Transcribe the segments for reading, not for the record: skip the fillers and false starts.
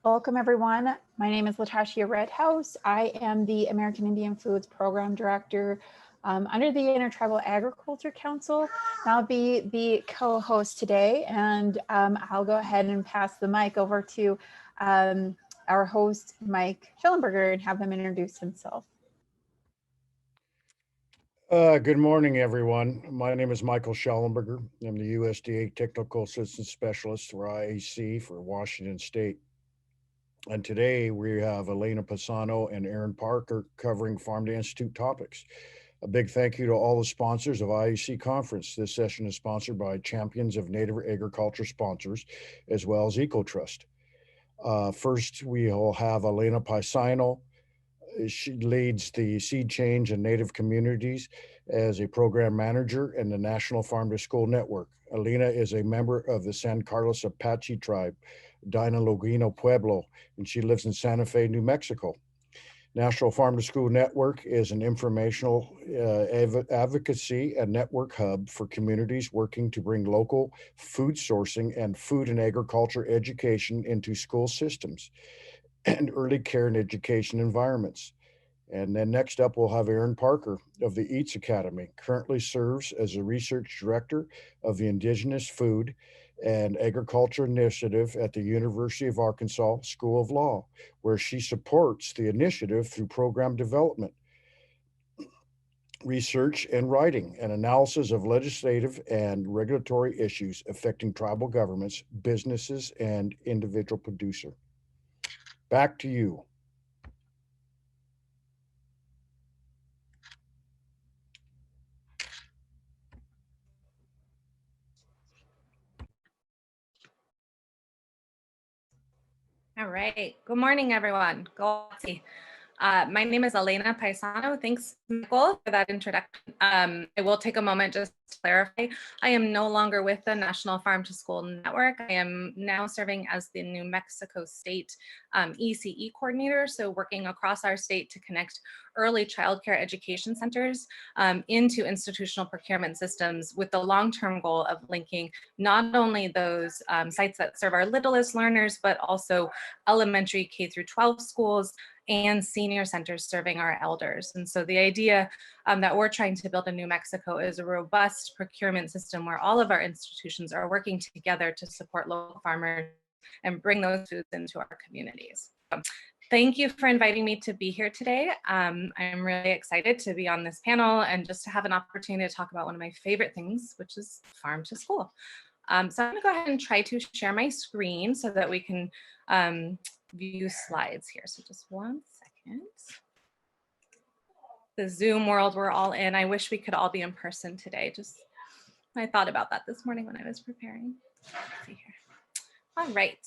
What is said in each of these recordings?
Welcome everyone. My name is Latasha Redhouse. I am the American Indian Foods Program Director under the Intertribal Agriculture Council. I'll be the co-host today, and I'll go ahead and pass the mic over to our host, Mike Schellenberger, and have him introduce himself. Good morning, everyone. My name is Michael Schellenberger. I'm the USDA Technical Assistance Specialist, or IAC, for Washington State. And today we have Elena Pisano and Aaron Parker covering Farm to Institute topics. A big thank you to all the sponsors of IAC Conference. This session is sponsored by Champions of Native Agriculture sponsors, as well as EcoTrust. First, we will have Elena Pisano. She leads the Seed Change and Native Communities as a program manager in the National Farm to School Network. Elena is a member of the San Carlos Apache tribe, Dinalogino Pueblo, and she lives in Santa Fe, New Mexico. National Farm to School Network is an informational advocacy and network hub for communities working to bring local food sourcing and food and agriculture education into school systems and early care and education environments. And then next up, we'll have Aaron Parker of the Eats Academy, currently serves as a research director of the Indigenous Food and Agriculture Initiative at the University of Arkansas School of Law, where she supports the initiative through program development, research and writing, and analysis of legislative and regulatory issues affecting tribal governments, businesses, and individual producer. Back to you. All right. Good morning, everyone. My name is Elena Pisano. Thanks, Michael, for that introduction. I will take a moment just to clarify. I am no longer with the National Farm to School Network. I am now serving as the New Mexico State ECE coordinator, so working across our state to connect early childcare education centers into institutional procurement systems with the long-term goal of linking not only those sites that serve our littlest learners, but also elementary K through 12 schools and senior centers serving our elders. And so the idea that we're trying to build in New Mexico is a robust procurement system where all of our institutions are working together to support local farmers and bring those foods into our communities. Thank you for inviting me to be here today. I'm really excited to be on this panel and just to have an opportunity to talk about one of my favorite things, which is farm to school. So I'm gonna go ahead and try to share my screen so that we can view slides here. So just 1 second. The Zoom world we're all in. I wish we could all be in person today. I thought about that this morning when I was preparing. Let's see here. All right.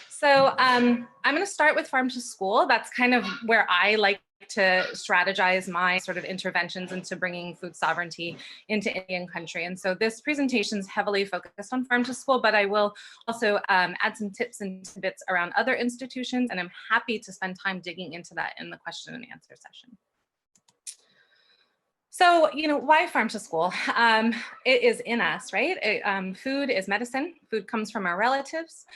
So I'm going to start with farm to school. That's kind of where I like to strategize my sort of interventions into bringing food sovereignty into Indian country. And so this presentation is heavily focused on farm to school, but I will also add some tips and tidbits around other institutions, and I'm happy to spend time digging into that in the question and answer session. So, why farm to school? It is in us, right? Food is medicine. Food comes from our relatives.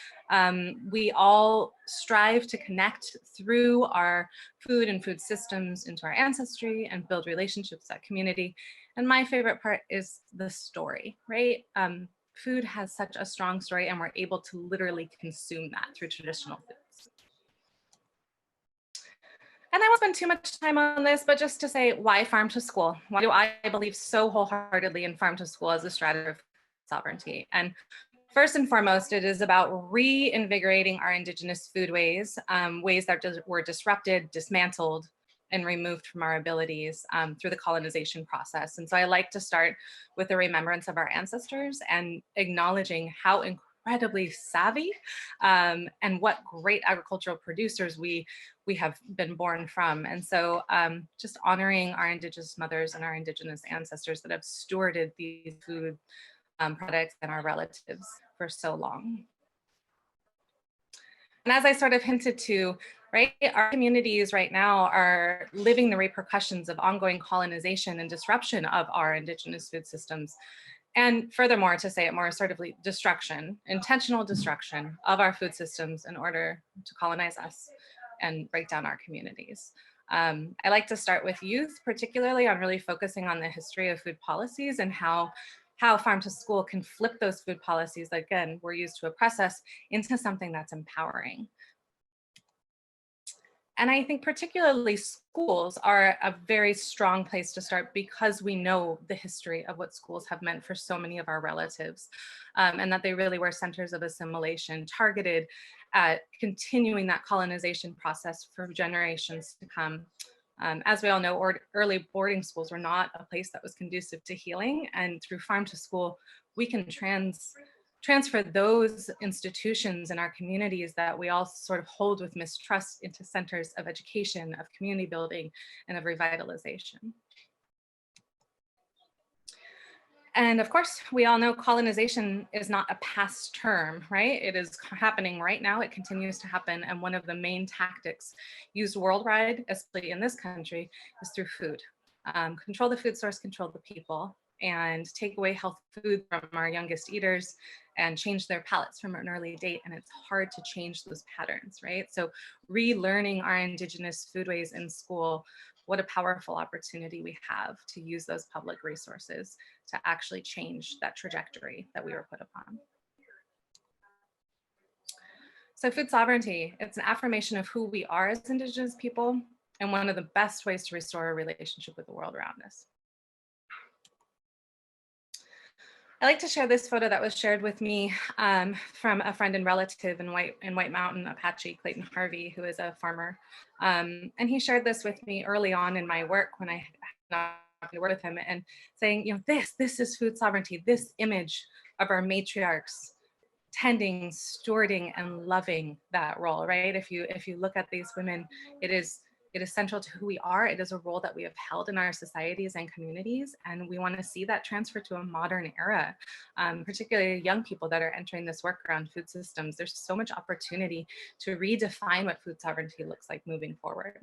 We all strive to connect through our food and food systems into our ancestry and build relationships, that community. And my favorite part is the story, right? Food has such a strong story, and we're able to literally consume that through traditional foods. And I won't spend too much time on this, but just to say, why farm to school? Why do I believe so wholeheartedly in farm to school as a strategy of sovereignty? And first and foremost, it is about reinvigorating our Indigenous foodways, ways that were disrupted, dismantled, and removed from our abilities through the colonization process. And so I like to start with the remembrance of our ancestors and acknowledging how incredibly savvy and what great agricultural producers we have been born from. And so just honoring our Indigenous mothers and our Indigenous ancestors that have stewarded these food products and our relatives for so long. And as I sort of hinted to, right, our communities right now are living the repercussions of ongoing colonization and disruption of our Indigenous food systems. And furthermore, to say it more assertively, destruction, intentional destruction of our food systems in order to colonize us and break down our communities. I like to start with youth, particularly on really focusing on the history of food policies and how farm to school can flip those food policies that, again, were used to oppress us into something that's empowering. And I think particularly schools are a very strong place to start because we know the history of what schools have meant for so many of our relatives, and that they really were centers of assimilation targeted at continuing that colonization process for generations to come. As we all know, early boarding schools were not a place that was conducive to healing, and through farm to school, we can transfer those institutions in our communities that we all sort of hold with mistrust into centers of education, of community building, and of revitalization. And of course, we all know colonization is not a past term, right? It is happening right now. It continues to happen. And one of the main tactics used worldwide, especially in this country, is through food. Control the food source, control the people, and take away healthy food from our youngest eaters and change their palates from an early date. And it's hard to change those patterns, right? So relearning our Indigenous foodways in school, what a powerful opportunity we have to use those public resources to actually change that trajectory that we were put upon. So food sovereignty, it's an affirmation of who we are as Indigenous people and one of the best ways to restore a relationship with the world around us. I like to share this photo that was shared with me from a friend and relative in White Mountain Apache, Clayton Harvey, who is a farmer. And he shared this with me early on in my work when I had not to work with him, and saying, you know, this is food sovereignty, this image of our matriarchs tending, stewarding, and loving that role, right? If you look at these women, it is central to who we are. It is a role that we have held in our societies and communities, and we want to see that transfer to a modern era, particularly young people that are entering this work around food systems. There's so much opportunity to redefine what food sovereignty looks like moving forward.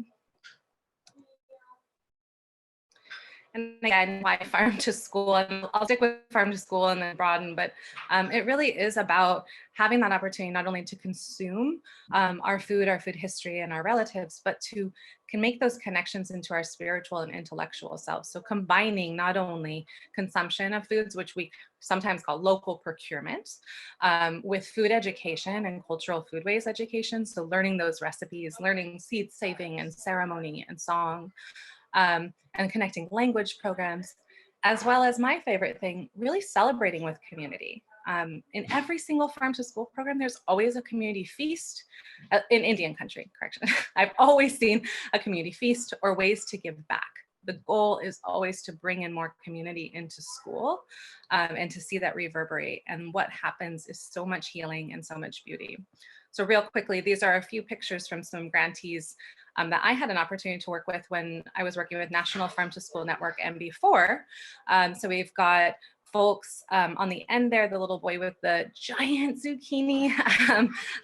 And again, why farm to school? And I'll stick with farm to school and then broaden, but it really is about having that opportunity not only to consume our food history, and our relatives, but to can make those connections into our spiritual and intellectual selves. So combining not only consumption of foods, which we sometimes call local procurement, with food education and cultural foodways education. So learning those recipes, learning seed saving and ceremony and song, and connecting language programs, as well as my favorite thing, really celebrating with community. In every single farm to school program, there's always a community feast in Indian country, correction. I've always seen a community feast or ways to give back. The goal is always to bring in more community into school and to see that reverberate. And what happens is so much healing and so much beauty. So real quickly, these are a few pictures from some grantees that I had an opportunity to work with when I was working with National Farm to School Network and before. So we've got folks on the end there, the little boy with the giant zucchini.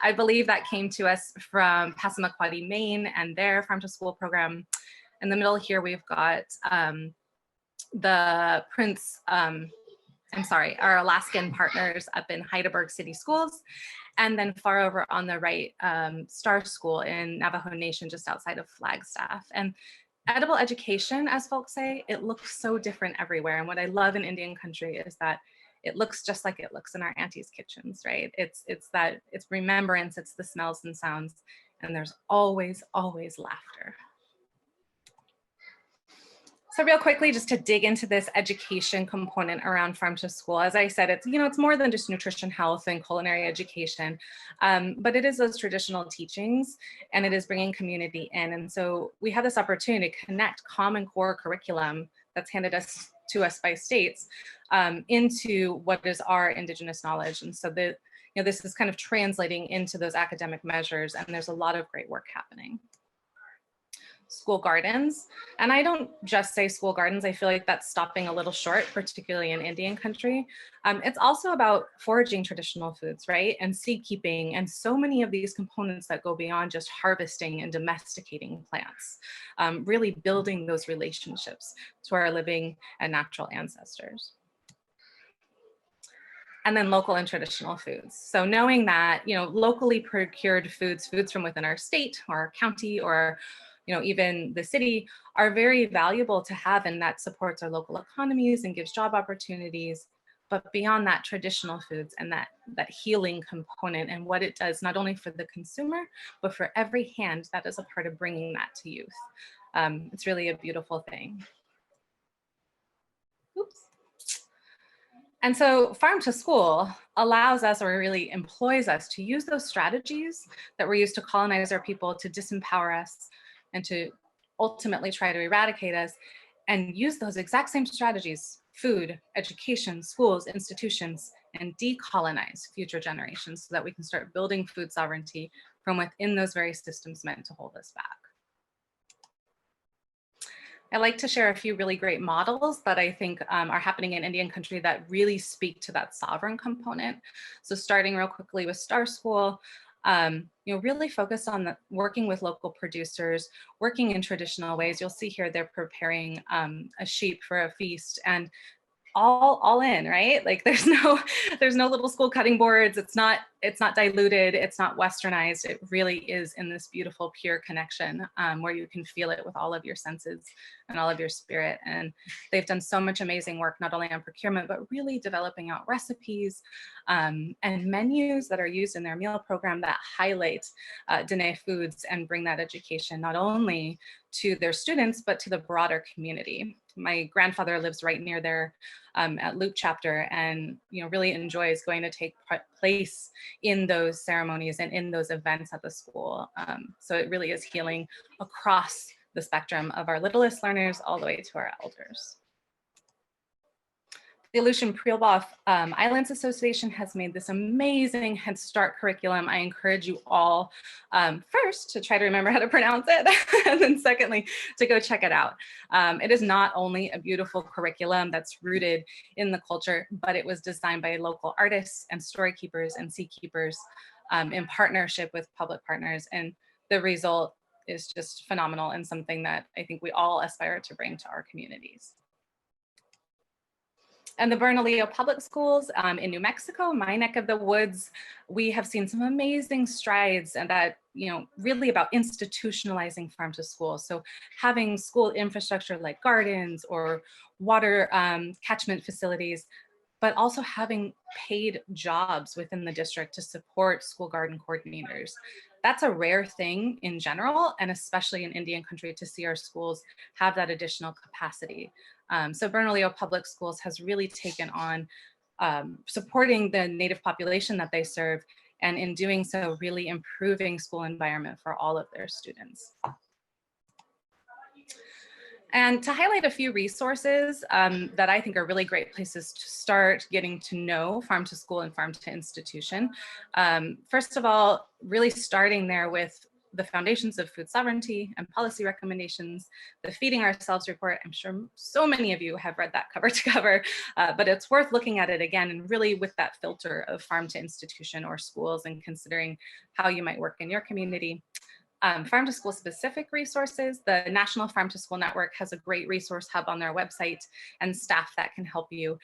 I believe that came to us from Passamaquoddy, Maine, and their farm to school program. In the middle here, we've got the our Alaskan partners up in Heidelberg City Schools. And then far over on the right, Star School in Navajo Nation, just outside of Flagstaff. And edible education, as folks say, it looks so different everywhere. And what I love in Indian country is that it looks just like it looks in our aunties' kitchens, right? It's remembrance, it's the smells and sounds, and there's always, always laughter. So real quickly, just to dig into this education component around farm to school, as I said, it's more than just nutrition, health, and culinary education, but it is those traditional teachings, and it is bringing community in. And so we have this opportunity to connect common core curriculum that's handed to us by states into what is our Indigenous knowledge. And so this is kind of translating into those academic measures, and there's a lot of great work happening. School gardens, and I don't just say school gardens, I feel like that's stopping a little short, particularly in Indian country. It's also about foraging traditional foods, right? And seed keeping, and so many of these components that go beyond just harvesting and domesticating plants, really building those relationships to our living and natural ancestors. and then local and traditional foods. So knowing that, locally procured foods from within our state or our county or, even the city are very valuable to have, and that supports our local economies and gives job opportunities. But beyond that, traditional foods and that healing component and what it does, not only for the consumer, but for every hand that is a part of bringing that to youth. It's really a beautiful thing. Oops. And so farm to school allows us, or really employs us, to use those strategies that were used to colonize our people, to disempower us, and to ultimately try to eradicate us, and use those exact same strategies, food, education, schools, institutions, and decolonize future generations so that we can start building food sovereignty from within those very systems meant to hold us back. I like to share a few really great models that I think are happening in Indian country that really speak to that sovereign component. So starting real quickly with Star School, really focused on working with local producers, working in traditional ways. You'll see here they're preparing a sheep for a feast, and all in, right? Like there's no little school cutting boards. It's not diluted. It's not westernized. It really is in this beautiful, pure connection where you can feel it with all of your senses and all of your spirit. And they've done so much amazing work, not only on procurement, but really developing out recipes and menus that are used in their meal program that highlight Dene foods and bring that education not only to their students, but to the broader community. My grandfather lives right near there at Loop Chapter, and really enjoys going to take place in those ceremonies and in those events at the school. So it really is healing across the spectrum of our littlest learners all the way to our elders. The Aleutian Prialboth Islands Association has made this amazing Head Start curriculum. I encourage you all first to try to remember how to pronounce it, and then secondly, to go check it out. It is not only a beautiful curriculum that's rooted in the culture, but it was designed by local artists and story keepers and sea keepers in partnership with public partners. And the result is just phenomenal and something that I think we all aspire to bring to our communities. And the Bernalillo Public Schools in New Mexico, my neck of the woods, we have seen some amazing strides, and that, really about institutionalizing farm to school. So having school infrastructure like gardens or water catchment facilities, but also having paid jobs within the district to support school garden coordinators. That's a rare thing in general, and especially in Indian country, to see our schools have that additional capacity. So Bernalillo Public Schools has really taken on supporting the Native population that they serve, and in doing so, really improving school environment for all of their students. And to highlight a few resources that I think are really great places to start getting to know farm to school and farm to institution. First of all, really starting there with the foundations of food sovereignty and policy recommendations, the Feeding Ourselves report. I'm sure so many of you have read that cover to cover, but it's worth looking at it again, and really with that filter of farm to institution or schools, and considering how you might work in your community. Farm to school specific resources. The National Farm to School Network has a great resource hub on their website and staff that can help you.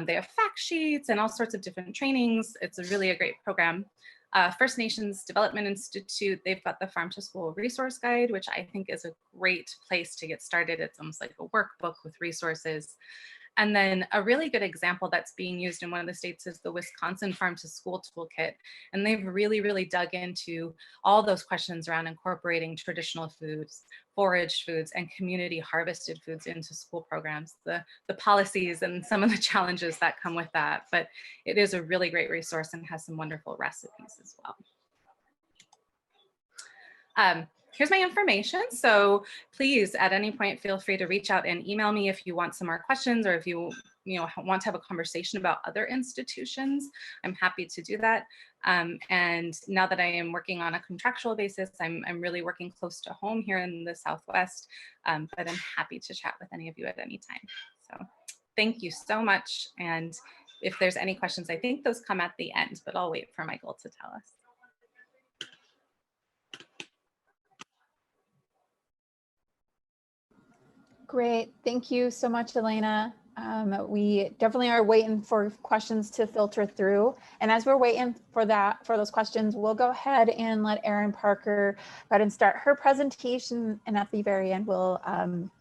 They have fact sheets and all sorts of different trainings. It's really a great program. First Nations Development Institute, they've got the Farm to School Resource Guide, which I think is a great place to get started. It's almost like a workbook with resources. And then a really good example that's being used in one of the states is the Wisconsin Farm to School Toolkit. And they've really dug into all those questions around incorporating traditional foods, foraged foods, and community harvested foods into school programs, the policies and some of the challenges that come with that. But it is a really great resource and has some wonderful recipes as well. Here's my information. So please, at any point, feel free to reach out and email me if you want some more questions, or if you want to have a conversation about other institutions. I'm happy to do that. And now that I am working on a contractual basis, I'm really working close to home here in the Southwest, but I'm happy to chat with any of you at any time. So thank you so much. And if there's any questions, I think those come at the end, but I'll wait for Michael to tell us. Great. Thank you so much, Elena. We definitely are waiting for questions to filter through. And as we're waiting for those questions, we'll go ahead and let Erin Parker go ahead and start her presentation. And at the very end, we'll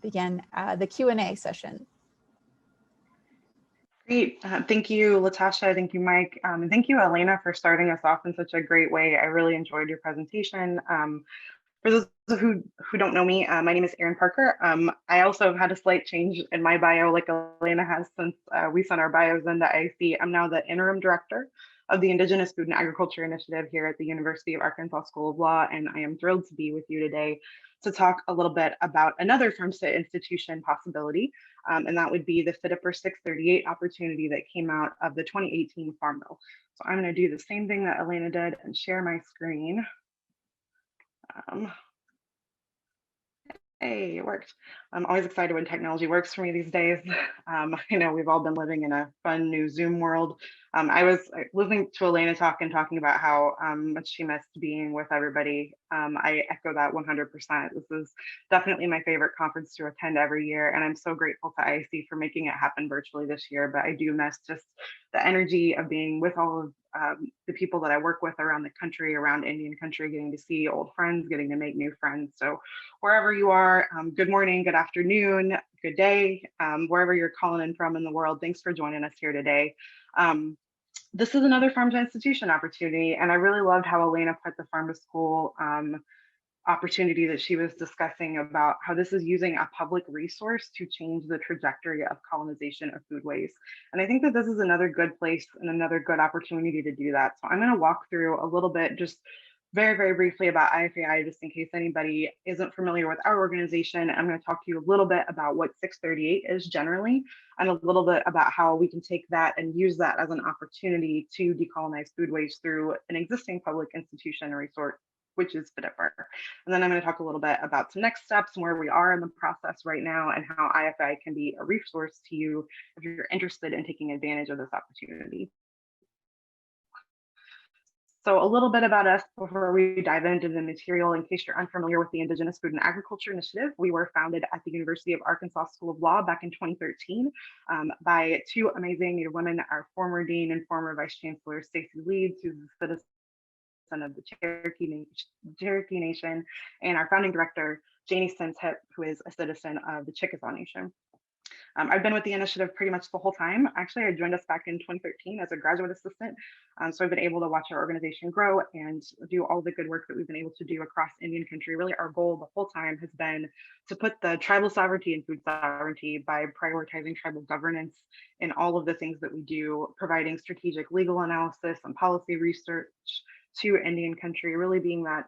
begin the Q&A session. Great. Thank you, Latasha. Thank you, Mike. And thank you, Elena, for starting us off in such a great way. I really enjoyed your presentation. For those who don't know me, my name is Erin Parker. I also have had a slight change in my bio, like Elena has, since we sent our bios into IAC. I'm now the interim director of the Indigenous Food and Agriculture Initiative here at the University of Arkansas School of Law, and I am thrilled to be with you today to talk a little bit about another farm-to institution possibility, and that would be the FDPIR 638 opportunity that came out of the 2018 Farm Bill. So I'm going to do the same thing that Elena did and share my screen. Hey, it worked. I'm always excited when technology works for me these days. I know we've all been living in a fun new Zoom world. I was listening to Elena talking about how much she missed being with everybody. I echo that 100%. This is definitely my favorite conference to attend every year, and I'm so grateful to IAC for making it happen virtually this year. But I do miss just the energy of being with all of the people that I work with around the country, around Indian country, getting to see old friends, getting to make new friends. So wherever you are, good morning, good afternoon, good day, wherever you're calling in from in the world, thanks for joining us here today. This is another farm to institution opportunity, and I really loved how Elena put the farm to school opportunity that she was discussing about how this is using a public resource to change the trajectory of colonization of foodways. And I think that this is another good place and another good opportunity to do that. So I'm going to walk through a little bit, just very, very briefly about IFAI, just in case anybody isn't familiar with our organization. I'm going to talk to you a little bit about what 638 is generally, and a little bit about how we can take that and use that as an opportunity to decolonize foodways through an existing public institution or resource, which is FDPIR. And then I'm going to talk a little bit about some next steps and where we are in the process right now and how IFI can be a resource to you if you're interested in taking advantage of this opportunity. So a little bit about us before we dive into the material. In case you're unfamiliar with the Indigenous Food and Agriculture Initiative, we were founded at the University of Arkansas School of Law back in 2013 by two amazing Native women, our former dean and former vice chancellor, Stacey Leeds, who's a citizen of the Cherokee Nation, and our founding director, Janie Simship, who is a citizen of the Chickasaw Nation. I've been with the initiative pretty much the whole time. Actually, I joined us back in 2013 as a graduate assistant. So I've been able to watch our organization grow and do all the good work that we've been able to do across Indian country. Really, our goal the whole time has been to put the tribal sovereignty and food sovereignty by prioritizing tribal governance in all of the things that we do, providing strategic legal analysis and policy research to Indian country, really being that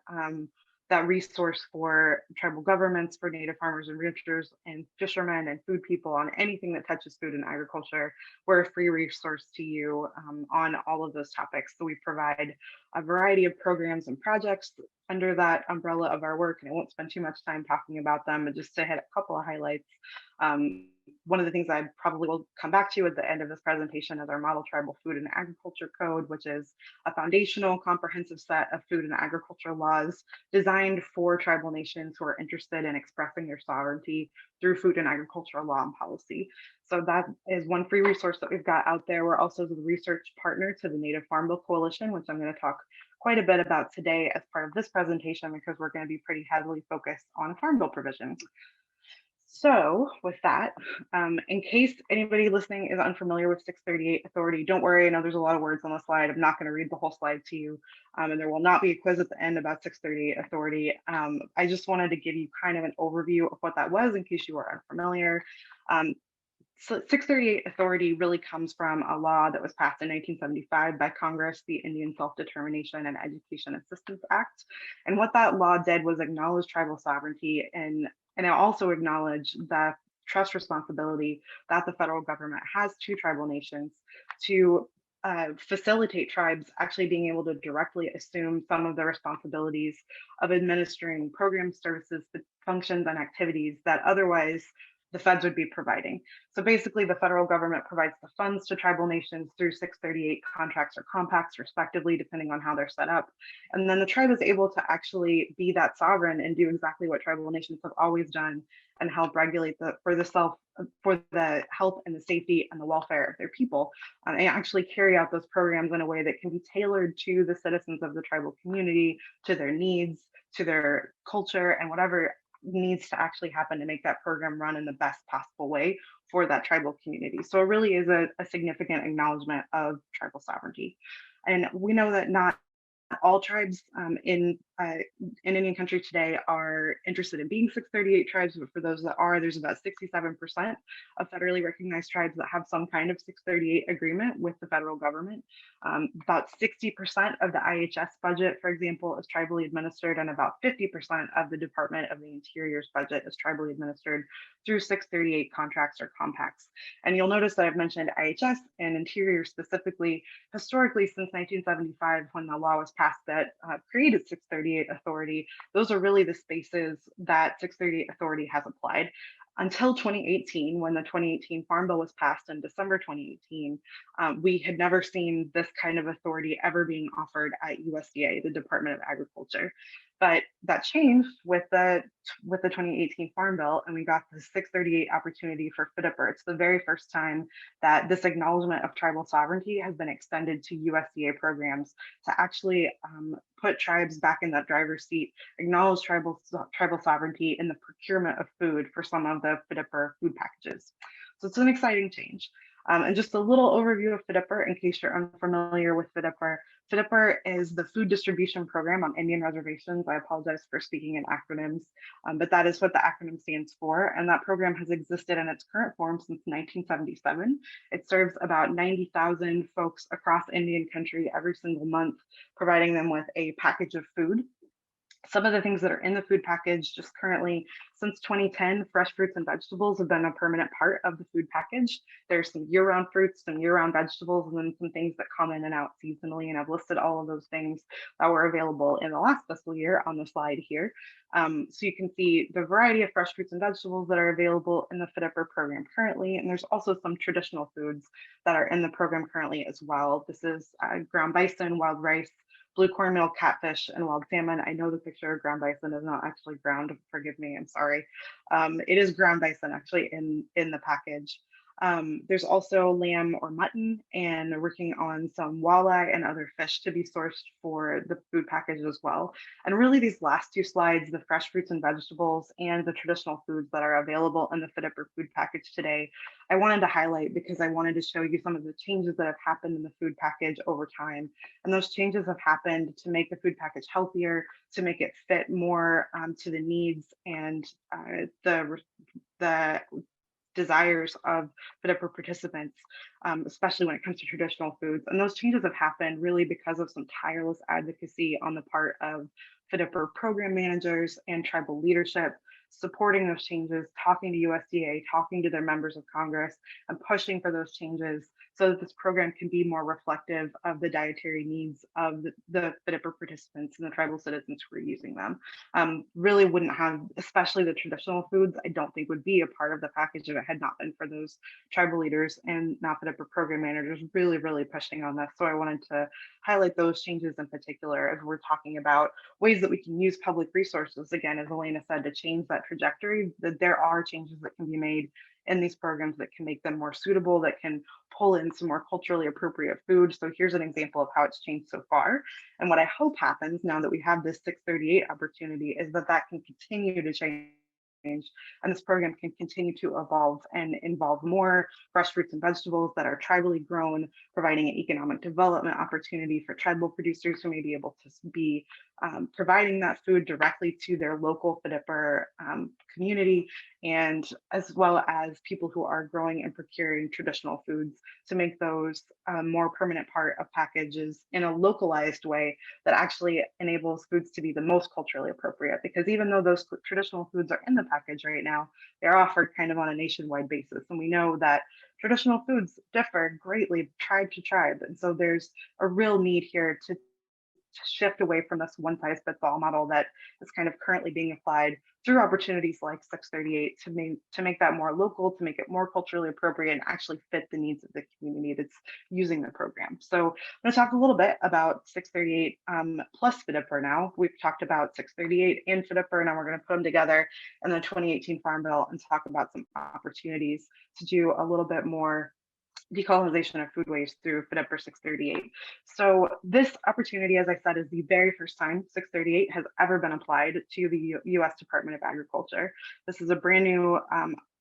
that resource for tribal governments, for Native farmers and ranchers and fishermen and food people on anything that touches food and agriculture. We're a free resource to you on all of those topics. So we provide a variety of programs and projects under that umbrella of our work, and I won't spend too much time talking about them, but just to hit a couple of highlights. One of the things I probably will come back to at the end of this presentation is our Model Tribal Food and Agriculture Code, which is a foundational comprehensive set of food and agriculture laws designed for tribal nations who are interested in expressing their sovereignty through food and agricultural law and policy. So that is one free resource that we've got out there. We're also the research partner to the Native Farm Bill Coalition, which I'm going to talk quite a bit about today as part of this presentation, because we're going to be pretty heavily focused on Farm Bill provisions. So with that, in case anybody listening is unfamiliar with 638 authority, don't worry, I know there's a lot of words on the slide. I'm not going to read the whole slide to you, and there will not be a quiz at the end about 638 authority. I just wanted to give you kind of an overview of what that was in case you are unfamiliar. So 638 authority really comes from a law that was passed in 1975 by Congress, the Indian Self-Determination and Education Assistance Act. And what that law did was acknowledge tribal sovereignty and it also acknowledged the trust responsibility that the federal government has to tribal nations to facilitate tribes actually being able to directly assume some of the responsibilities of administering programs, services, functions, and activities that otherwise the feds would be providing. So basically the federal government provides the funds to tribal nations through 638 contracts or compacts respectively, depending on how they're set up. And then the tribe is able to actually be that sovereign and do exactly what tribal nations have always done and help regulate for the health and the safety and the welfare of their people, and actually carry out those programs in a way that can be tailored to the citizens of the tribal community, to their needs, to their culture, and whatever needs to actually happen to make that program run in the best possible way for that tribal community. So it really is a significant acknowledgement of tribal sovereignty. And we know that not all tribes in Indian country today are interested in being 638 tribes, but for those that are, there's about 67% of federally recognized tribes that have some kind of 638 agreement with the federal government. About 60% of the IHS budget, for example, is tribally administered, and about 50% of the Department of the Interior's budget is tribally administered through 638 contracts or compacts. And you'll notice that I've mentioned IHS and Interior specifically. Historically, since 1975, when the law was passed that created 638 authority, those are really the spaces that 638 authority has applied. Until 2018, when the 2018 Farm Bill was passed in December 2018, we had never seen this kind of authority ever being offered at USDA, the Department of Agriculture. But that changed with the 2018 Farm Bill, and we got the 638 opportunity for FDPIR. It's the very first time that this acknowledgement of tribal sovereignty has been extended to USDA programs to actually put tribes back in that driver's seat, acknowledge tribal sovereignty in the procurement of food for some of the FDPIR food packages. So it's an exciting change. And just a little overview of FDPIR in case you're unfamiliar with FDPIR. FDPIR is the food distribution program on Indian reservations. I apologize for speaking in acronyms, but that is what the acronym stands for. And that program has existed in its current form since 1977. It serves about 90,000 folks across Indian country every single month, providing them with a package of food. Some of the things that are in the food package just currently, since 2010, fresh fruits and vegetables have been a permanent part of the food package. There's some year-round fruits, some year-round vegetables, and then some things that come in and out seasonally. And I've listed all of those things that were available in the last fiscal year on the slide here. So you can see the variety of fresh fruits and vegetables that are available in the FDPIR program currently. And there's also some traditional foods that are in the program currently as well. This is ground bison, wild rice, blue cornmeal, catfish, and wild salmon. I know the picture of ground bison is not actually ground, forgive me, I'm sorry. It is ground bison actually in the package. There's also lamb or mutton, and they're working on some walleye and other fish to be sourced for the food package as well. And really these last two slides, the fresh fruits and vegetables and the traditional foods that are available in the FDPIR food package today, I wanted to highlight because I wanted to show you some of the changes that have happened in the food package over time. And those changes have happened to make the food package healthier, to make it fit more to the needs and the desires of FDPIR participants, especially when it comes to traditional foods. And those changes have happened really because of some tireless advocacy on the part of FDPIR program managers and tribal leadership, supporting those changes, talking to USDA, talking to their members of Congress, and pushing for those changes so that this program can be more reflective of the dietary needs of the FDPIR participants and the tribal citizens who are using them. Really wouldn't have, especially the traditional foods, I don't think would be a part of the package if it had not been for those tribal leaders and not FDPIR program managers really pushing on this. So I wanted to highlight those changes in particular as we're talking about ways that we can use public resources, again, as Elena said, to change that trajectory, that there are changes that can be made in these programs that can make them more suitable, that can pull in some more culturally appropriate food. So here's an example of how it's changed so far. And what I hope happens now that we have this 638 opportunity is that that can continue to change. And this program can continue to evolve and involve more fresh fruits and vegetables that are tribally grown, providing an economic development opportunity for tribal producers who may be able to be providing that food directly to their local FDPIR community, and as well as people who are growing and procuring traditional foods to make those a more permanent part of packages in a localized way that actually enables foods to be the most culturally appropriate. Because even though those traditional foods are in the package right now, they're offered kind of on a nationwide basis. And we know that traditional foods differ greatly tribe to tribe. And so there's a real need here to shift away from this one size fits all model that is kind of currently being applied through opportunities like 638 to make that more local, to make it more culturally appropriate and actually fit the needs of the community that's using the program. So I'm going to talk a little bit about 638 plus FDPIR now. We've talked about 638 and FDPIR, now we're going to put them together in the 2018 Farm Bill and talk about some opportunities to do a little bit more decolonization of food waste through FDPIR 638. So this opportunity, as I said, is the very first time 638 has ever been applied to the U.S. Department of Agriculture. This is a brand new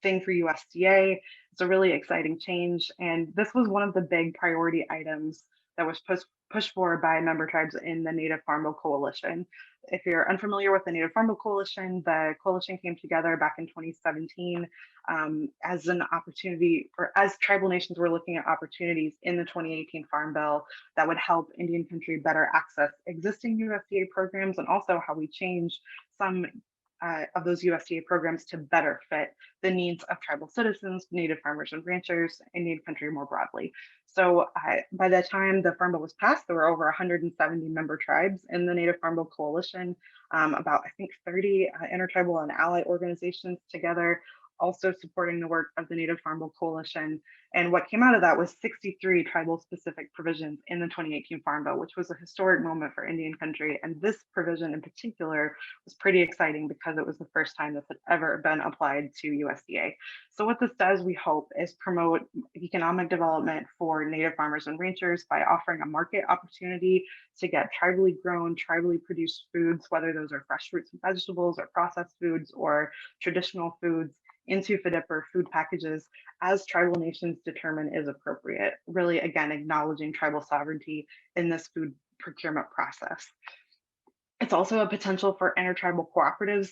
thing for USDA. It's a really exciting change. And this was one of the big priority items that was pushed forward by member tribes in the Native Farm Bill Coalition. If you're unfamiliar with the Native Farm Bill Coalition, the coalition came together back in 2017 as an opportunity, or as tribal nations were looking at opportunities in the 2018 Farm Bill that would help Indian country better access existing USDA programs, and also how we change some of those USDA programs to better fit the needs of tribal citizens, Native farmers and ranchers, Indian country more broadly. So by the time the Farm Bill was passed, there were over 170 member tribes in the Native Farm Bill Coalition, about I think 30 intertribal and ally organizations together, also supporting the work of the Native Farm Bill Coalition. And what came out of that was 63 tribal specific provisions in the 2018 Farm Bill, which was a historic moment for Indian country. And this provision in particular was pretty exciting because it was the first time this had ever been applied to USDA. So what this does, we hope, is promote economic development for Native farmers and ranchers by offering a market opportunity to get tribally grown, tribally produced foods, whether those are fresh fruits and vegetables or processed foods or traditional foods, into FDPIR food packages as tribal nations determine is appropriate, really, again, acknowledging tribal sovereignty in this food procurement process. It's also a potential for intertribal cooperatives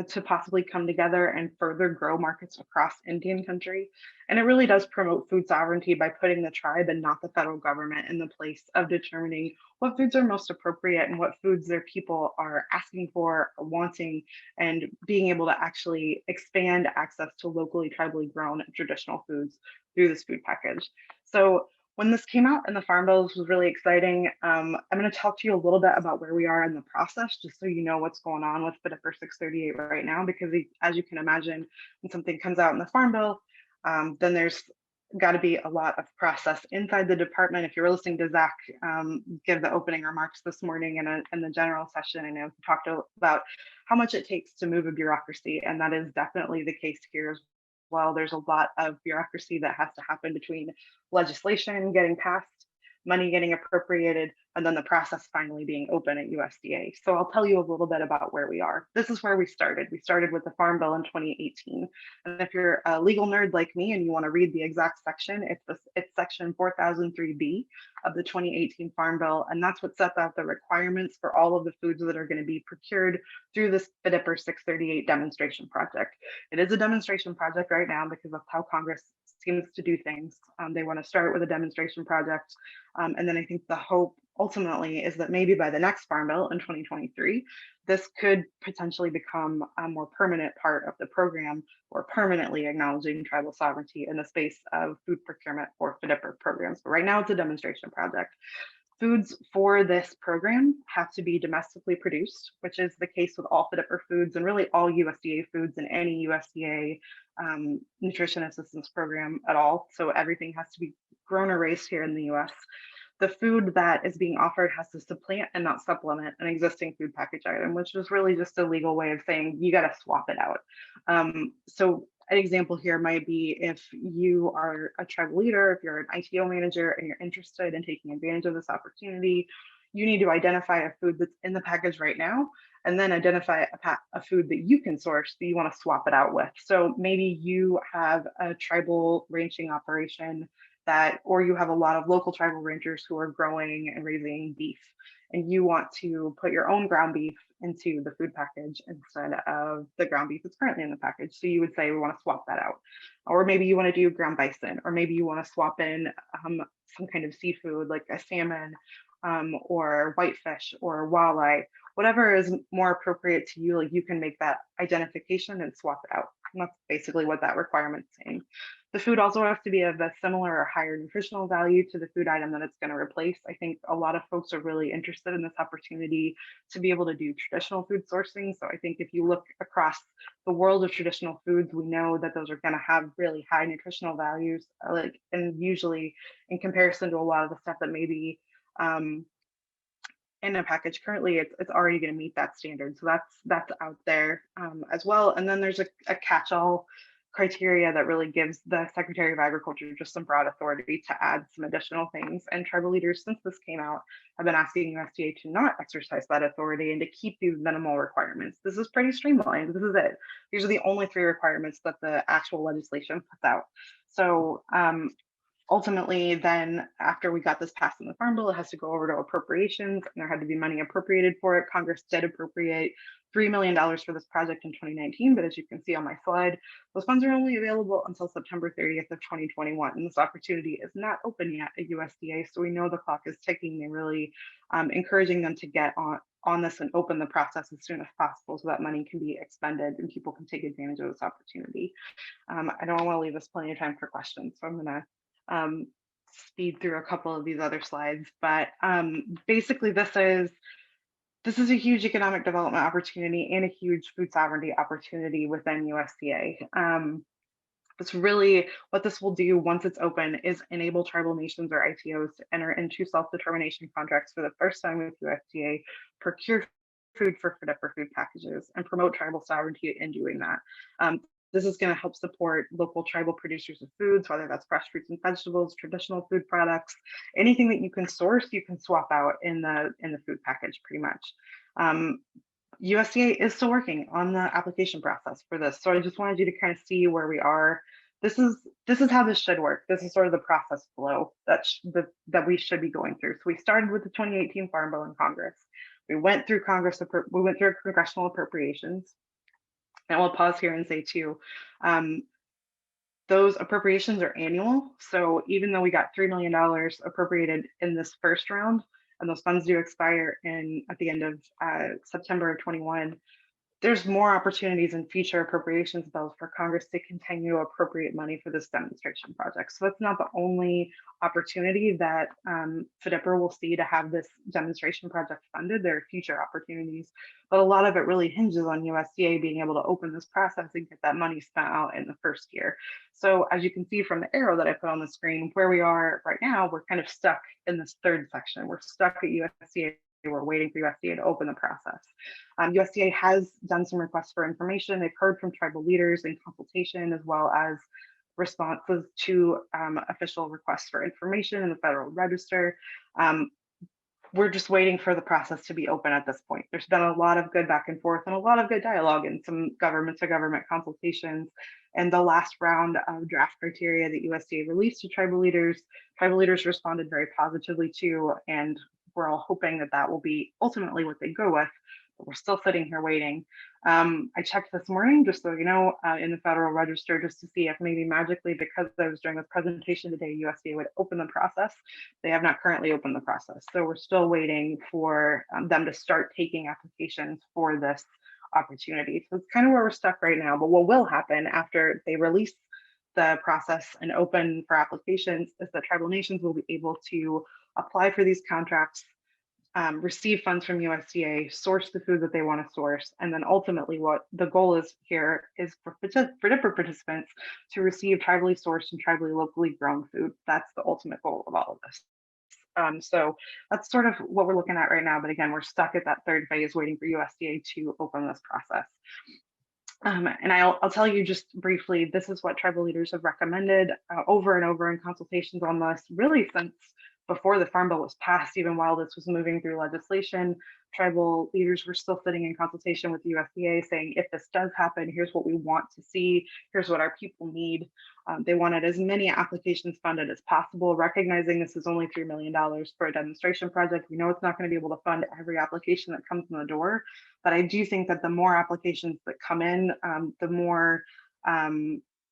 to possibly come together and further grow markets across Indian country. And it really does promote food sovereignty by putting the tribe and not the federal government in the place of determining what foods are most appropriate and what foods their people are asking for, or wanting, and being able to actually expand access to locally tribally grown traditional foods through this food package. So when this came out in the Farm Bill, this was really exciting. I'm going to talk to you a little bit about where we are in the process, just so you know what's going on with FDPIR 638 right now, because as you can imagine, when something comes out in the Farm Bill, then there's got to be a lot of process inside the department. If you were listening to Zach give the opening remarks this morning in the general session, I know he talked about how much it takes to move a bureaucracy, and that is definitely the case here as well. There's a lot of bureaucracy that has to happen between legislation getting passed, money getting appropriated, and then the process finally being open at USDA. So I'll tell you a little bit about where we are. This is where we started. We started with the Farm Bill in 2018. And if you're a legal nerd like me and you want to read the exact section, it's section 4003B of the 2018 Farm Bill. And that's what sets out the requirements for all of the foods that are going to be procured through this FDPIR 638 demonstration project. It is a demonstration project right now because that's how Congress seems to do things. They want to start with a demonstration project. And then I think the hope ultimately is that maybe by the next Farm Bill in 2023, this could potentially become a more permanent part of the program, or permanently acknowledging tribal sovereignty in the space of food procurement for FDPIR programs. But right now it's a demonstration project. Foods for this program have to be domestically produced, which is the case with all FDPIR foods and really all USDA foods in any USDA nutrition assistance program at all. So everything has to be grown or raised here in the US. The food that is being offered has to supplant and not supplement an existing food package item, which is really just a legal way of saying you got to swap it out. So an example here might be if you are a tribal leader, if you're an ITO manager and you're interested in taking advantage of this opportunity, you need to identify a food that's in the package right now, and then identify a food that you can source that you want to swap it out with. So maybe you have a tribal ranching operation or you have a lot of local tribal ranchers who are growing and raising beef, and you want to put your own ground beef into the food package instead of the ground beef that's currently in the package. So you would say, we want to swap that out. Or maybe you want to do ground bison, or maybe you want to swap in some kind of seafood like a salmon or whitefish or walleye, whatever is more appropriate to you. Like, you can make that identification and swap it out. And that's basically what that requirement's saying. The food also has to be of a similar or higher nutritional value to the food item that it's going to replace. I think a lot of folks are really interested in this opportunity to be able to do traditional food sourcing. So I think if you look across the world of traditional foods, we know that those are going to have really high nutritional values, and usually in comparison to a lot of the stuff that maybe in a package currently, it's already going to meet that standard. So that's out there as well. And then there's a catch-all criteria that really gives the Secretary of Agriculture just some broad authority to add some additional things. And tribal leaders, since this came out, have been asking USDA to not exercise that authority and to keep these minimal requirements. This is pretty streamlined. This is it. These are the only 3 requirements that the actual legislation puts out. So ultimately, then after we got this passed in the Farm Bill, it has to go over to appropriations, and there had to be money appropriated for it. Congress did appropriate $3 million for this project in 2019, but as you can see on my slide, those funds are only available until September 30th of 2021, and this opportunity is not open yet at USDA, so we know the clock is ticking. They're really encouraging them to get on this and open the process as soon as possible so that money can be expended and people can take advantage of this opportunity. I don't want to leave us plenty of time for questions, so I'm going to speed through a couple of these other slides, but basically this is a huge economic development opportunity and a huge food sovereignty opportunity within USDA. It's really what this will do once it's open is enable tribal nations or ITOs to enter into self-determination contracts for the first time with USDA, procure food for FDPIR food packages, and promote tribal sovereignty in doing that. This is going to help support local tribal producers of foods, whether that's fresh fruits and vegetables, traditional food products, anything that you can source, you can swap out in the food package pretty much. USDA is still working on the application process for this. So I just wanted you to kind of see where we are. This is how this should work. This is sort of the process flow that we should be going through. So we started with the 2018 Farm Bill in Congress. We went through Congressional Appropriations. And we'll pause here and say too, those appropriations are annual. So even though we got $3 million appropriated in this first round, and those funds do expire at the end of September of 21, there's more opportunities in future appropriations bills for Congress to continue to appropriate money for this demonstration project. So that's not the only opportunity that FDPIR will see to have this demonstration project funded. There are future opportunities, but a lot of it really hinges on USDA being able to open this process and get that money spent out in the first year. So as you can see from the arrow that I put on the screen, where we are right now, we're kind of stuck in this third section. We're stuck at USDA. We're waiting for USDA to open the process. USDA has done some requests for information. They've heard from tribal leaders in consultation, as well as responses to official requests for information in the Federal Register. We're just waiting for the process to be open at this point. There's been a lot of good back and forth and a lot of good dialogue and some government to government consultations. And the last round of draft criteria that USDA released to tribal leaders responded very positively to, and we're all hoping that that will be ultimately what they go with, but we're still sitting here waiting. I checked this morning, just so you know, in the Federal Register, just to see if maybe magically, because I was doing this presentation today, USDA would open the process. They have not currently opened the process. So we're still waiting for them to start taking applications for this opportunity. So it's kind of where we're stuck right now, but what will happen after they release the process and open for applications is that tribal nations will be able to apply for these contracts, receive funds from USDA, source the food that they want to source, and then ultimately what the goal is here is for FDPIR participants to receive tribally sourced and tribally locally grown food. That's the ultimate goal of all of this. So that's sort of what we're looking at right now. But again, we're stuck at that third phase waiting for USDA to open this process. And I'll tell you just briefly, this is what tribal leaders have recommended over and over in consultations on this, really since before the Farm Bill was passed. Even while this was moving through legislation, tribal leaders were still sitting in consultation with the USDA saying, if this does happen, here's what we want to see, here's what our people need. They wanted as many applications funded as possible, recognizing this is only $3 million for a demonstration project. We know it's not going to be able to fund every application that comes in the door, but I do think that the more applications that come in, the more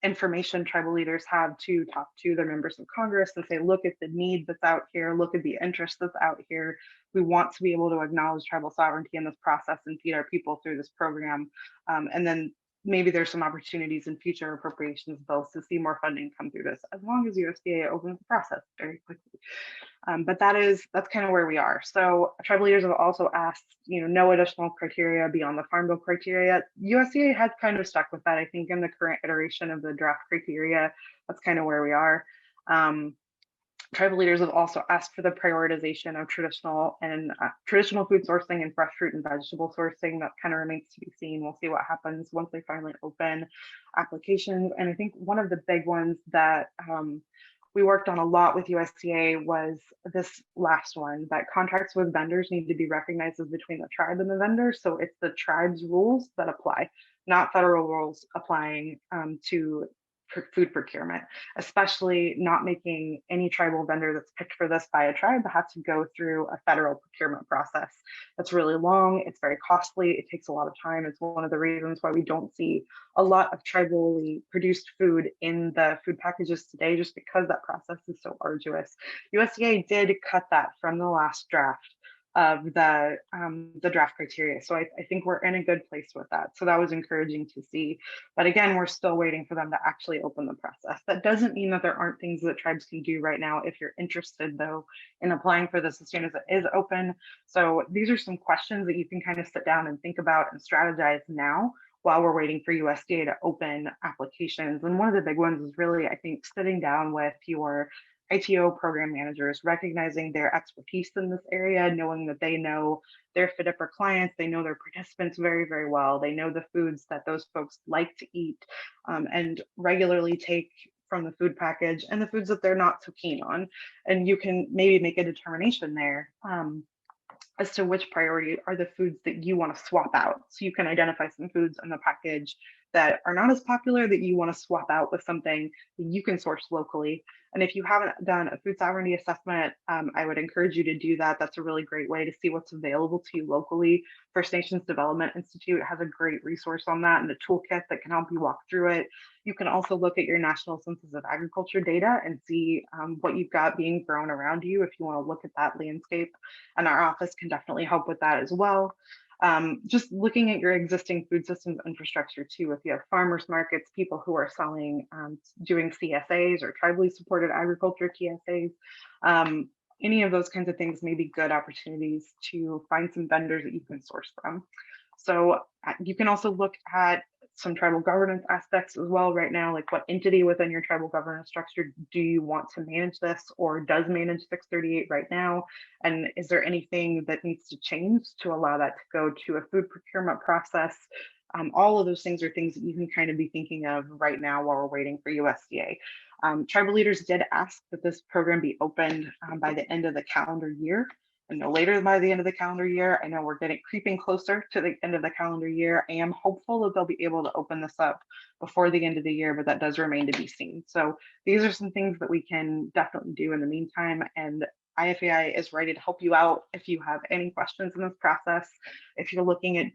information tribal leaders have to talk to their members of Congress and say, look at the need that's out here, look at the interest that's out here. We want to be able to acknowledge tribal sovereignty in this process and feed our people through this program. And then maybe there's some opportunities in future appropriations bills to see more funding come through this, as long as USDA opens the process very quickly. But that's kind of where we are. So tribal leaders have also asked, no additional criteria beyond the Farm Bill criteria. USDA has kind of stuck with that. I think in the current iteration of the draft criteria, that's kind of where we are. Tribal leaders have also asked for the prioritization of traditional food sourcing and fresh fruit and vegetable sourcing. That kind of remains to be seen. We'll see what happens once they finally open applications. And I think one of the big ones that we worked on a lot with USDA was this last one, that contracts with vendors need to be recognized as between the tribe and the vendor. So it's the tribe's rules that apply, not federal rules applying to food procurement, especially not making any tribal vendor that's picked for this by a tribe have to go through a federal procurement process. That's really long, it's very costly, it takes a lot of time. It's one of the reasons why we don't see a lot of tribally produced food in the food packages today, just because that process is so arduous. USDA did cut that from the last draft of the draft criteria. So I think we're in a good place with that. So that was encouraging to see. But again, we're still waiting for them to actually open the process. That doesn't mean that there aren't things that tribes can do right now if you're interested, though, in applying for this as soon as it is open. So these are some questions that you can kind of sit down and think about and strategize now while we're waiting for USDA to open applications. And one of the big ones is really, I think, sitting down with your ITO program managers, recognizing their expertise in this area, knowing that they know their FDPIR clients, they know their participants very, very well. They know the foods that those folks like to eat and regularly take from the food package, and the foods that they're not so keen on. And you can maybe make a determination there as to which priority are the foods that you want to swap out. So you can identify some foods in the package that are not as popular that you want to swap out with something that you can source locally. And if you haven't done a food sovereignty assessment, I would encourage you to do that. That's a really great way to see what's available to you locally. First Nations Development Institute has a great resource on that and a toolkit that can help you walk through it. You can also look at your National Census of Agriculture data and see what you've got being grown around you if you want to look at that landscape. And our office can definitely help with that as well. Just looking at your existing food systems infrastructure too, if you have farmers markets, people who are selling, doing CSAs or tribally supported agriculture TSAs, any of those kinds of things may be good opportunities to find some vendors that you can source from. So you can also look at some tribal governance aspects as well right now, like what entity within your tribal governance structure do you want to manage this, or does manage 638 right now? And is there anything that needs to change to allow that to go to a food procurement process? All of those things are things that you can kind of be thinking of right now while we're waiting for USDA. Tribal leaders did ask that this program be opened by the end of the calendar year, and no later than by the end of the calendar year. I know we're creeping closer to the end of the calendar year. I am hopeful that they'll be able to open this up before the end of the year, but that does remain to be seen. So these are some things that we can definitely do in the meantime. And IFAI is ready to help you out if you have any questions in this process. If you're looking at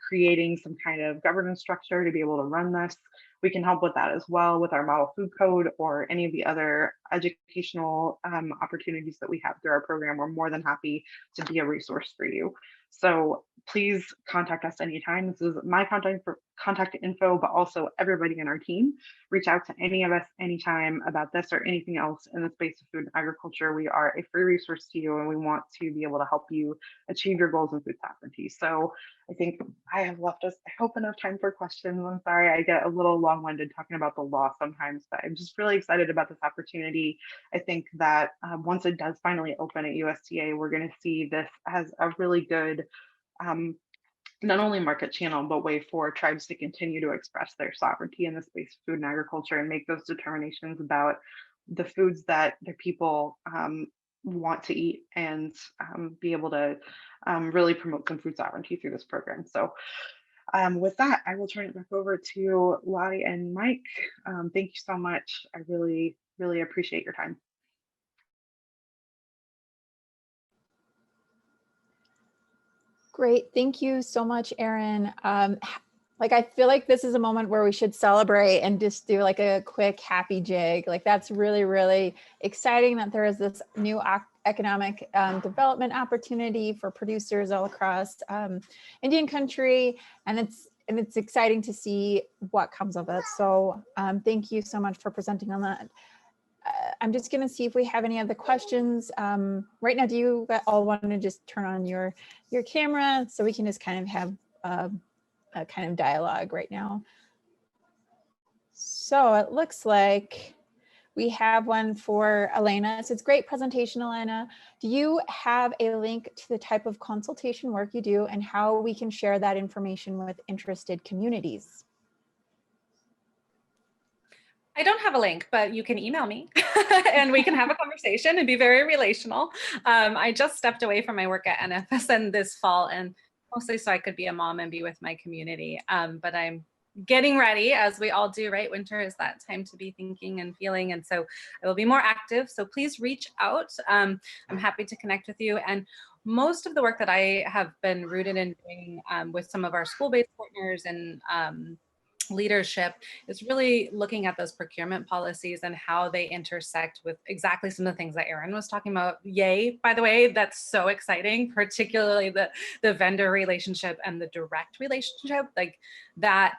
creating some kind of governance structure to be able to run this, we can help with that as well with our model food code or any of the other educational opportunities that we have through our program. We're more than happy to be a resource for you. So please contact us anytime. This is my contact info, but also everybody in our team. Reach out to any of us anytime about this or anything else in the space of food and agriculture. We are a free resource to you, and we want to be able to help you achieve your goals in food sovereignty. So I think I have left us, I hope, enough time for questions. I'm sorry I get a little long-winded talking about the law sometimes, but I'm just really excited about this opportunity. I think that once it does finally open at USDA, we're going to see this as a really good not only market channel, but way for tribes to continue to express their sovereignty in the space of food and agriculture and make those determinations about the foods that their people want to eat, and be able to really promote some food sovereignty through this program. So with that, I will turn it back over to Lottie and Mike. Thank you so much. I really, really appreciate your time. Great. Thank you so much, Erin. Like, I feel like this is a moment where we should celebrate and just do like a quick happy jig. Like, that's really, really exciting that there is this new economic development opportunity for producers all across Indian country. And it's it's exciting to see what comes of it. So thank you so much for presenting on that. I'm just going to see if we have any other questions. Right now, do you all want to just turn on your camera so we can just kind of have a kind of dialogue right now? So it looks like we have one for Elena. So it's a great presentation, Elena. Do you have a link to the type of consultation work you do and how we can share that information with interested communities? I don't have a link, but you can email me and we can have a conversation and be very relational. I just stepped away from my work at NFSN this fall, and mostly so I could be a mom and be with my community. But I'm getting ready, as we all do, right? Winter is that time to be thinking and feeling. And so I will be more active. So please reach out. I'm happy to connect with you. And most of the work that I have been rooted in doing with some of our school-based partners and leadership is really looking at those procurement policies and how they intersect with exactly some of the things that Erin was talking about. Yay, by the way, that's so exciting, particularly the vendor relationship and the direct relationship, like that.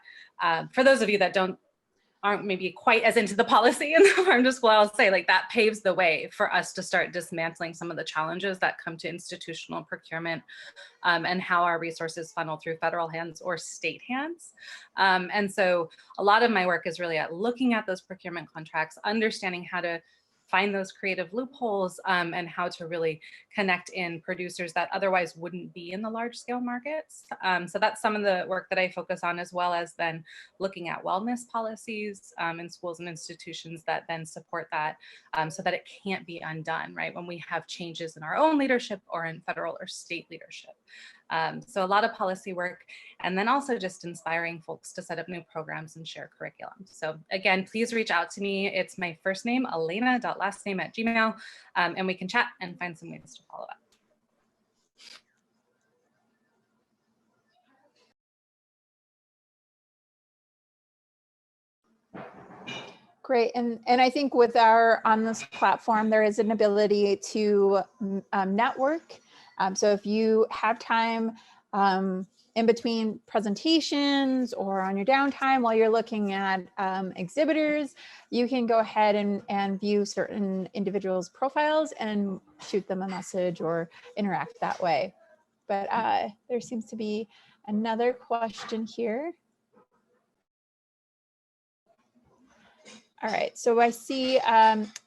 For those of you that aren't maybe quite as into the policy in the farm to school, I'll say like that paves the way for us to start dismantling some of the challenges that come to institutional procurement and how our resources funnel through federal hands or state hands. And so a lot of my work is really at looking at those procurement contracts, understanding how to find those creative loopholes and how to really connect in producers that otherwise wouldn't be in the large scale markets. So that's some of the work that I focus on, as well as then looking at wellness policies in schools and institutions that then support that so that it can't be undone, right? When we have changes in our own leadership or in federal or state leadership. So a lot of policy work, and then also just inspiring folks to set up new programs and share curriculum. So again, please reach out to me. It's my first name, elena.lastname@gmail.com, and we can chat and find some ways to follow up. Great, and I think with on this platform, there is an ability to network. So if you have time in between presentations or on your downtime while you're looking at exhibitors, you can go ahead and view certain individuals' profiles and shoot them a message or interact that way. But there seems to be another question here. All right, so I see,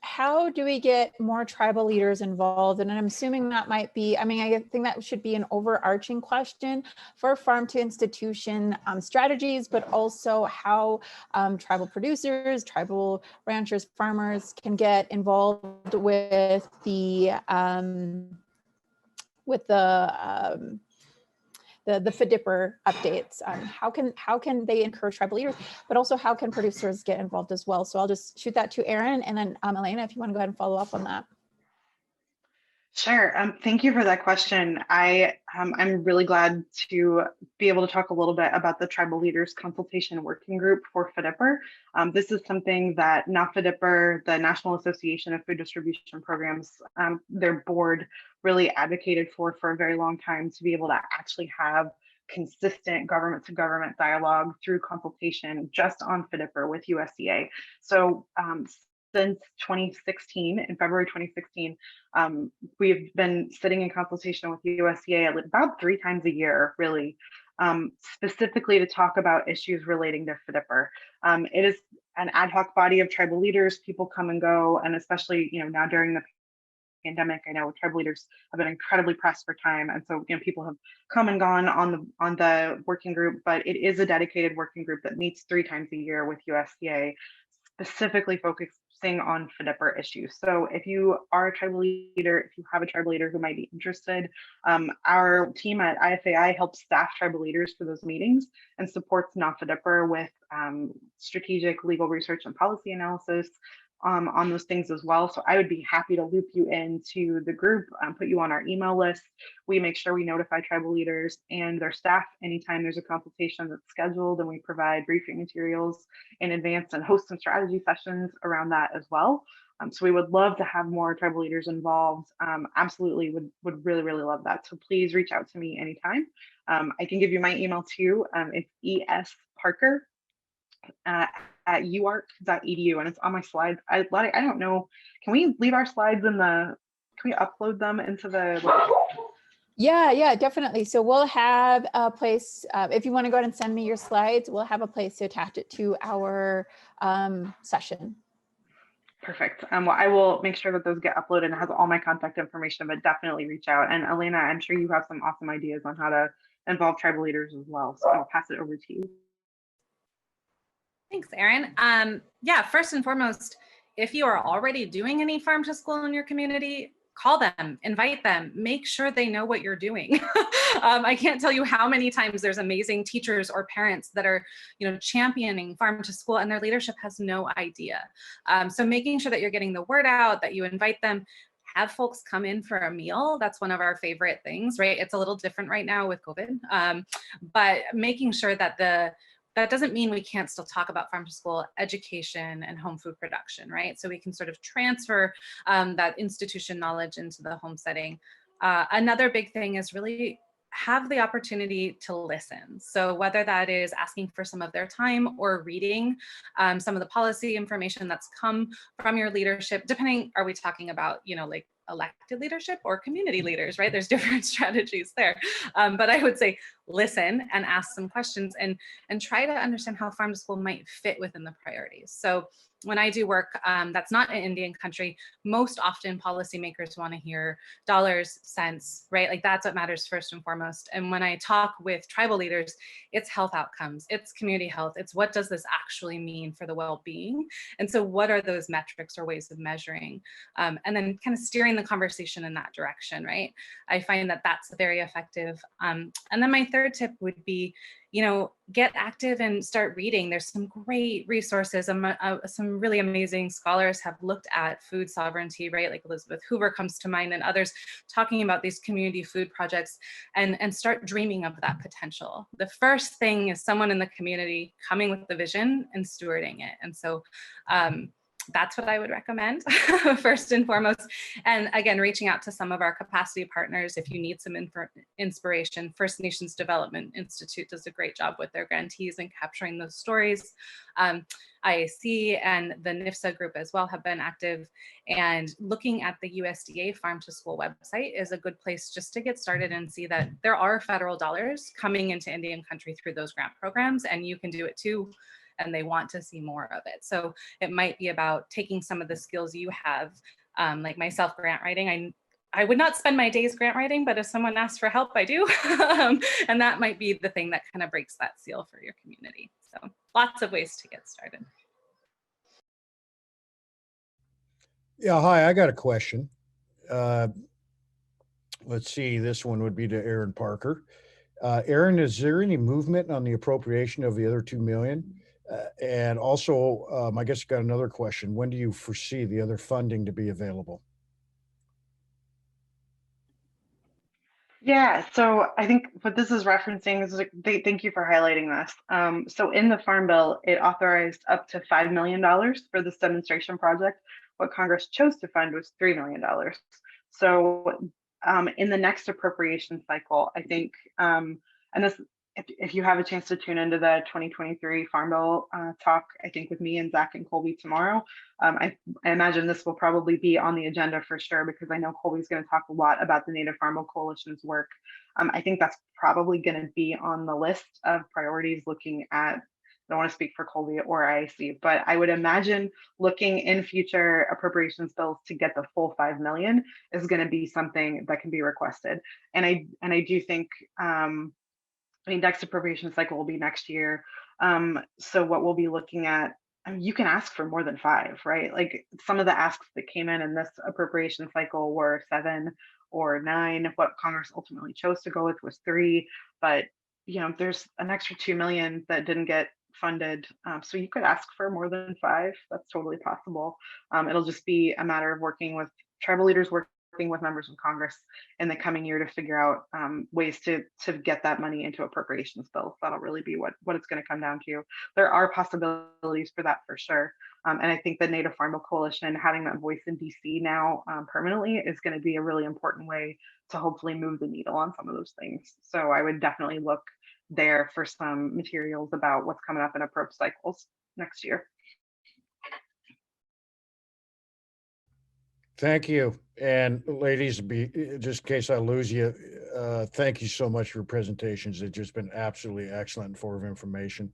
how do we get more tribal leaders involved? And I'm assuming that might be, I mean, I think that should be an overarching question for farm to institution strategies, but also how tribal producers, tribal ranchers, farmers can get involved with the FDPIR updates. How can they encourage tribal leaders, but also how can producers get involved as well? So I'll just shoot that to Erin, and then Elena, if you want to go ahead and follow up on that. Sure. Thank you for that question. I'm really glad to be able to talk a little bit about the Tribal Leaders Consultation Working Group for FDPIR. This is something that NAFDPIR, the National Association of Food Distribution Programs, their board really advocated for a very long time, to be able to actually have consistent government to government dialogue through consultation just on FDPIR with USDA. So since 2016, in February 2016, we've been sitting in consultation with USDA about 3 times a year, really, specifically to talk about issues relating to FDPIR. It is an ad hoc body of tribal leaders. People come and go, and especially now during the pandemic, I know tribal leaders have been incredibly pressed for time, and so people have come and gone on the working group. But it is a dedicated working group that meets 3 times a year with USDA, specifically focusing on FDPIR issues. So if you are a tribal leader, if you have a tribal leader who might be interested, our team at IFAI helps staff tribal leaders for those meetings and supports NAFDPIR with strategic legal research and policy analysis on those things as well. So I would be happy to loop you into the group, put you on our email list. We make sure we notify tribal leaders and their staff anytime there's a consultation that's scheduled, and we provide briefing materials in advance and host some strategy sessions around that as well. So we would love to have more tribal leaders involved. Absolutely would really, really love that. So please reach out to me anytime. I can give you my email too. It's esparker at uark.edu, and it's on my slides. I don't know. Can we leave our slides in the? Can we upload them into the? Yeah, definitely. So we'll have a place, if you want to go ahead and send me your slides, we'll have a place to attach it to our session. Perfect. Well, I will make sure that those get uploaded and it has all my contact information, but definitely reach out. And Elena, I'm sure you have some awesome ideas on how to involve tribal leaders as well. So I'll pass it over to you. Thanks, Erin. Yeah, first and foremost, if you are already doing any farm to school in your community, call them, invite them, make sure they know what you're doing. I can't tell you how many times there's amazing teachers or parents that are, championing farm to school and their leadership has no idea. So making sure that you're getting the word out, that you invite them, have folks come in for a meal. That's one of our favorite things, right? It's a little different right now with COVID, but making sure that that doesn't mean we can't still talk about farm to school education and home food production, right? So we can sort of transfer that institution knowledge into the home setting. Another big thing is really have the opportunity to listen. So whether that is asking for some of their time or reading some of the policy information that's come from your leadership, depending, are we talking about, like elected leadership or community leaders, right? There's different strategies there. But I would say listen and ask some questions and try to understand how farm to school might fit within the priorities. So when I do work that's not in Indian country, most often policymakers want to hear dollars, cents, right? Like that's what matters first and foremost. And when I talk with tribal leaders, it's health outcomes, it's community health, it's what does this actually mean for the well-being? And so what are those metrics or ways of measuring? And then kind of steering the conversation in that direction, right? I find that that's very effective. And then my third tip would be, get active and start reading. There's some great resources. Some really amazing scholars have looked at food sovereignty, right? Like Elizabeth Hoover comes to mind and others talking about these community food projects and start dreaming of that potential. The first thing is someone in the community coming with the vision and stewarding it. And so that's what I would recommend first and foremost. And again, reaching out to some of our capacity partners if you need some inspiration. First Nations Development Institute does a great job with their grantees and capturing those stories. IAC and the NIFSA group as well have been active, and looking at the USDA Farm to School website is a good place just to get started and see that there are federal dollars coming into Indian country through those grant programs, and you can do it too. And they want to see more of it. So it might be about taking some of the skills you have, like myself, grant writing. I would not spend my days grant writing, but if someone asks for help, I do. And that might be the thing that kind of breaks that seal for your community. So lots of ways to get started. Yeah, hi, I got a question. Let's see, this one would be to Erin Parker. Erin, is there any movement on the appropriation of the other $2 million? And also, I guess I got another question. When do you foresee the other funding to be available? Yeah, so I think what this is referencing is thank you for highlighting this. So in the Farm Bill, it authorized up to $5 million for this demonstration project. What Congress chose to fund was $3 million. So in the next appropriation cycle, I think, and this, if you have a chance to tune into the 2023 Farm Bill talk, I think with me and Zach and Colby tomorrow, I imagine this will probably be on the agenda for sure, because I know Colby's going to talk a lot about the Native Farm Bill Coalition's work. I think that's probably going to be on the list of priorities looking at, I don't want to speak for Colby or IAC, but I would imagine looking in future appropriations bills to get the full $5 million is going to be something that can be requested. And I do think, next appropriation cycle will be next year. So what we'll be looking at, you can ask for more than 5, right? Like some of the asks that came in this appropriation cycle were 7 or 9. What Congress ultimately chose to go with was 3. But there's an extra $2 million that didn't get funded. So you could ask for more than 5. That's totally possible. It'll just be a matter of working with tribal leaders, working working with members of Congress in the coming year to figure out ways to get that money into appropriations bills. That'll really be what it's going to come down to. There are possibilities for that for sure. And I think the Native Farm Bill Coalition, having that voice in DC now permanently, is going to be a really important way to hopefully move the needle on some of those things. So I would definitely look there for some materials about what's coming up in approach cycles next year. Thank you. And ladies, just in case I lose you, thank you so much for your presentations. It's just been absolutely excellent and full of information.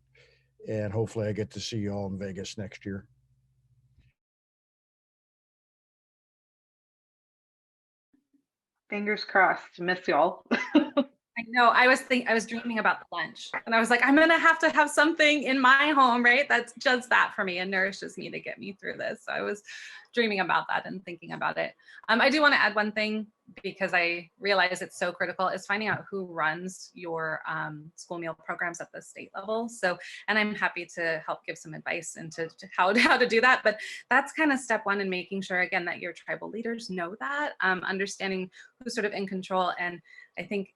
And hopefully I get to see you all in Vegas next year. Fingers crossed. Miss y'all. I know. I was dreaming about the lunch, and I was like, I'm gonna have to have something in my home, right? That's just that for me and nourishes me to get me through this. So I was dreaming about that and thinking about it. I do want to add one thing because I realize it's so critical is finding out who runs your school meal programs at the state level. So, and I'm happy to help give some advice into how to do that. But that's kind of step one in making sure, again, that your tribal leaders know that, understanding who's sort of in control. And I think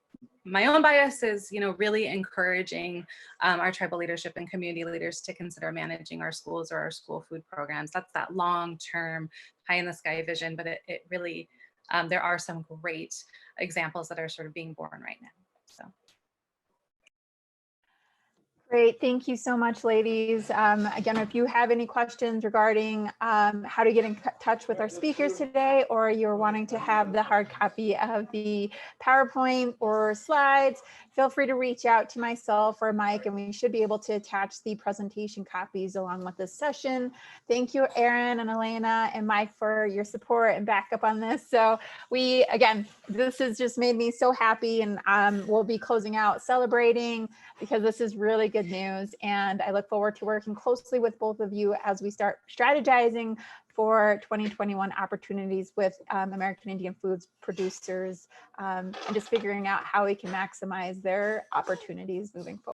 my own bias is, really encouraging our tribal leadership and community leaders to consider managing our schools or our school food programs. That's that long-term pie in the sky vision, but it really, there are some great examples that are sort of being born right now. So. Great, thank you so much, ladies. Again, if you have any questions regarding how to get in touch with our speakers today, or you're wanting to have the hard copy of the PowerPoint or slides, feel free to reach out to myself or Mike, and we should be able to attach the presentation copies along with this session. Thank you, Erin and Elena and Mike, for your support and backup on this. So this has just made me so happy, and we'll be closing out celebrating because this is really good news. And I look forward to working closely with both of you as we start strategizing for 2021 opportunities with American Indian foods producers and just figuring out how we can maximize their opportunities moving forward.